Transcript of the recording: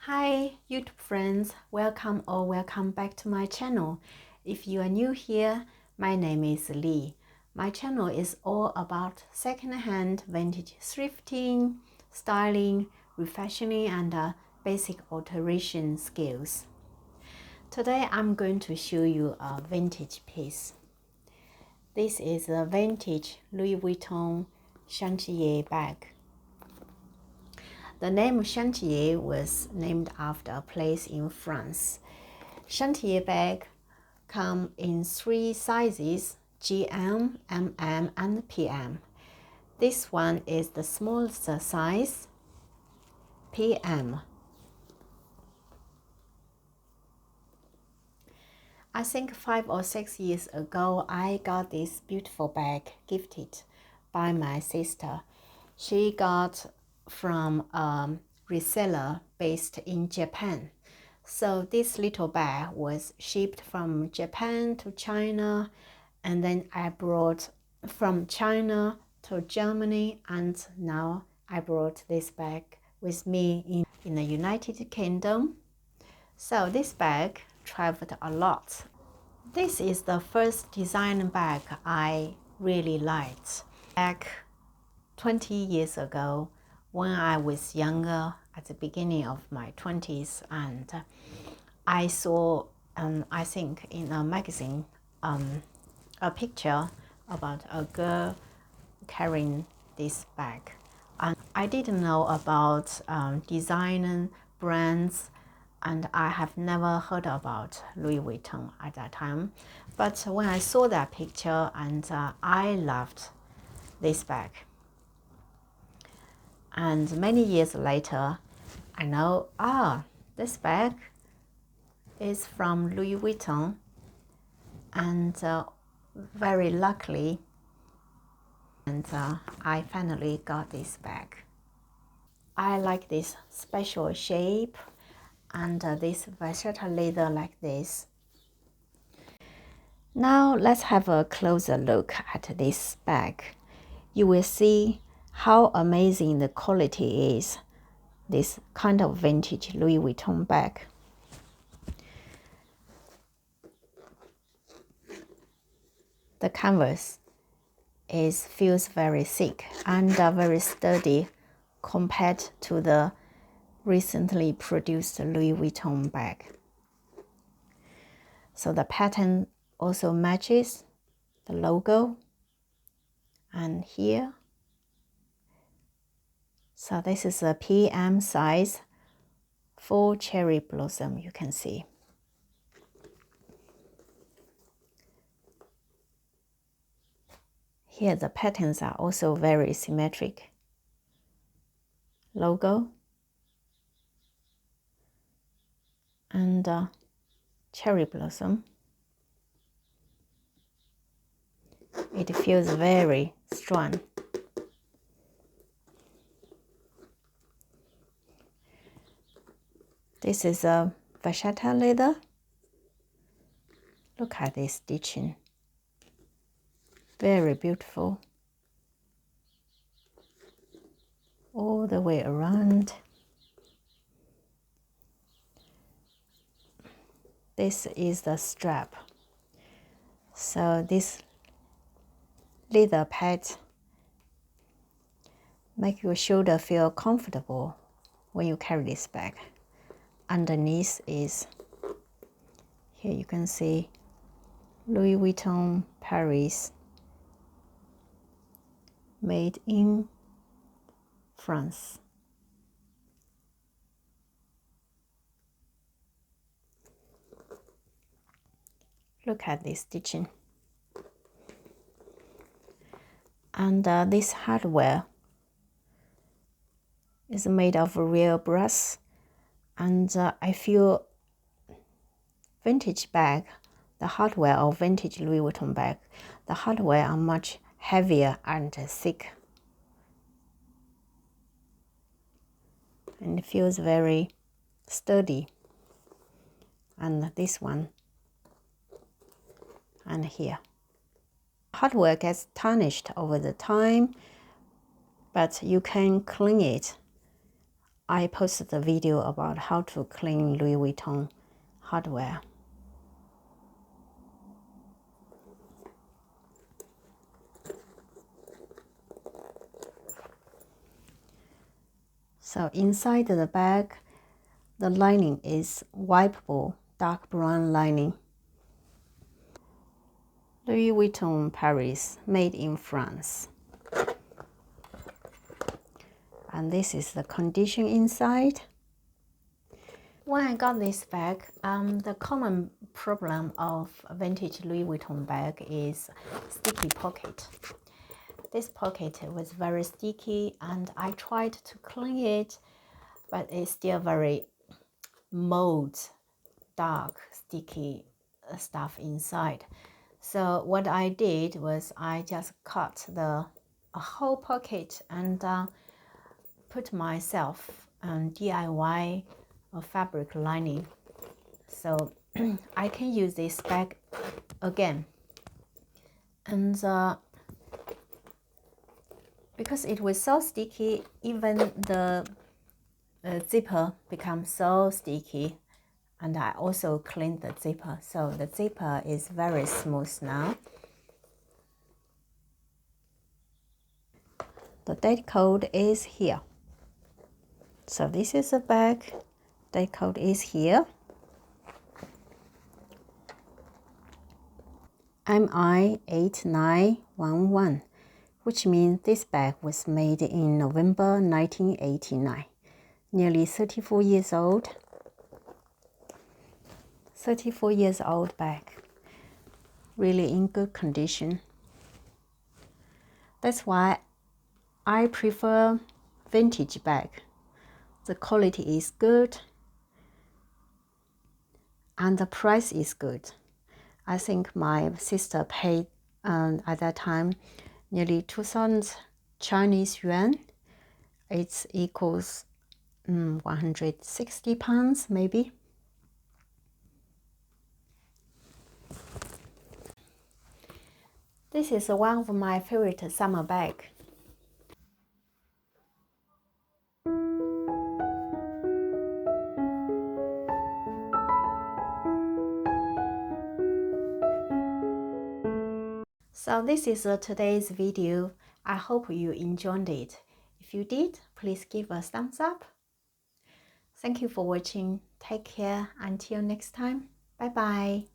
Hi YouTube friends, welcome or welcome back to my channel. If you are new here, my name is Lee. My channel is all about second-hand vintage thrifting, styling, refashioning and basic alteration skills. Today I'm going to show you a vintage piece. This is a vintage Louis Vuitton Chantilly bag. The name Chantilly was named after a place in France. Chantilly bag come in 3 sizes, GM, MM, and PM. This one is the smallest size, PM. I think 5 or 6 years ago, I got this beautiful bag gifted by my sister. She got from a reseller based in Japan. So this little bag was shipped from Japan to China, and then I brought from China to Germany, and now I brought this bag with me in the United Kingdom. So this bag traveled a lot. This is the first design bag I really liked. Back 20 years ago, when I was younger, at the beginning of my 20s, and I saw, I think in a magazine, a picture about a girl carrying this bag. And I didn't know about design brands, and I have never heard about Louis Vuitton at that time. But when I saw that picture, and I loved this bag. And many years later, I know, this bag is from Louis Vuitton, and very luckily, and I finally got this bag. I like this special shape and this versatile leather like this. Now let's have a closer look at this bag. You will see how amazing the quality is, this kind of vintage Louis Vuitton bag. The canvas feels very thick and very sturdy compared to the recently produced Louis Vuitton bag. So the pattern also matches the logo, and here. So this is a PM size, full cherry blossom, you can see. Here the patterns are also very symmetric. Logo and cherry blossom. It feels very strong. This is a versatile leather. Look at this stitching. Very beautiful. All the way around. This is the strap. So this leather pad make your shoulder feel comfortable when you carry this bag. Underneath is, here you can see Louis Vuitton Paris, made in France. Look at this stitching. And this hardware is made of real brass, and I feel vintage bag, the hardware of vintage Louis Vuitton bag, the hardware are much heavier and thick, and it feels very sturdy. And this one, and here. Hardware gets tarnished over the time, but you can clean it I posted a video about how to clean Louis Vuitton hardware. So inside the bag, the lining is wipeable, dark brown lining. Louis Vuitton Paris, made in France. And this is the condition inside. When I got this bag, the common problem of vintage Louis Vuitton bag is sticky pocket. This pocket was very sticky and I tried to clean it, but it's still very mold, dark, sticky stuff inside. So what I did was I just cut a whole pocket and put myself DIY a fabric lining, so I can use this bag again. And because it was so sticky, even the zipper becomes so sticky, and I also cleaned the zipper, so the zipper is very smooth now. The date code is here. So this is the bag. Date code is here. MI 8911, which means this bag was made in November 1989. Nearly 34 years old. 34 years old bag. Really in good condition. That's why I prefer vintage bag. The quality is good and the price is good. I think my sister paid at that time nearly 2,000 Chinese yuan. It equals 160 pounds maybe. This is one of my favorite summer bags. So this is today's video. I hope you enjoyed it. If you did, please give a thumbs up. Thank you for watching. Take care. Until next time. Bye bye.